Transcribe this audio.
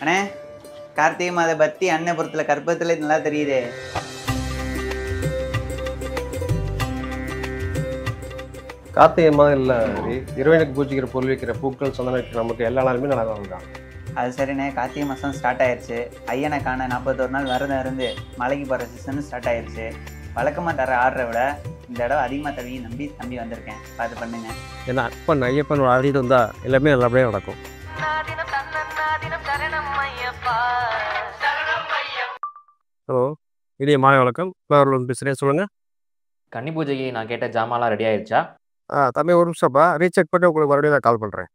அண்ணே, கார்த்திகை மாத பத்தி அன்னபுரத்துல கற்பத்துல நல்லா தெரியுது. கார்த்திகை மாதம் இல்லை, இறைவனுக்கு பூஜிக்கிற பொருள் வைக்கிற பூக்கள் சந்தனம் வைக்கிற நமக்கு எல்லா நாளுமே நல்லா தான். அது சரிண்ணே, கார்த்திகை மாதம் ஸ்டார்ட் ஆயிடுச்சு. ஐயனை காண 41 நாள் விரதம் இருந்து மலைக்கு போகிற சீசன் ஸ்டார்ட் ஆயிடுச்சு. வழக்கமாக தர ஆர்டரை விட இந்த தடவை அதிகமாக தவியை நம்பி வந்திருக்கேன். பார்த்து பண்ணுங்க. ஏன்னா அப்பன் ஐயப்பன் ஆடிட்டு வந்தா எல்லாமே நல்லபடியாக நடக்கும். ஹலோ, இனிய மாலை வணக்கம். பேசுகிறேன், சொல்லுங்கள். கன்னி பூஜைக்கு நான் கேட்ட ஜாமான்லாம் ரெடி ஆயிடுச்சா? தம்பி ஒரு நிமிஷம்ப்பா, ரீசெக் பண்ணி உங்களுக்கு மறுபடியும் நான் கால் பண்ணுறேன்.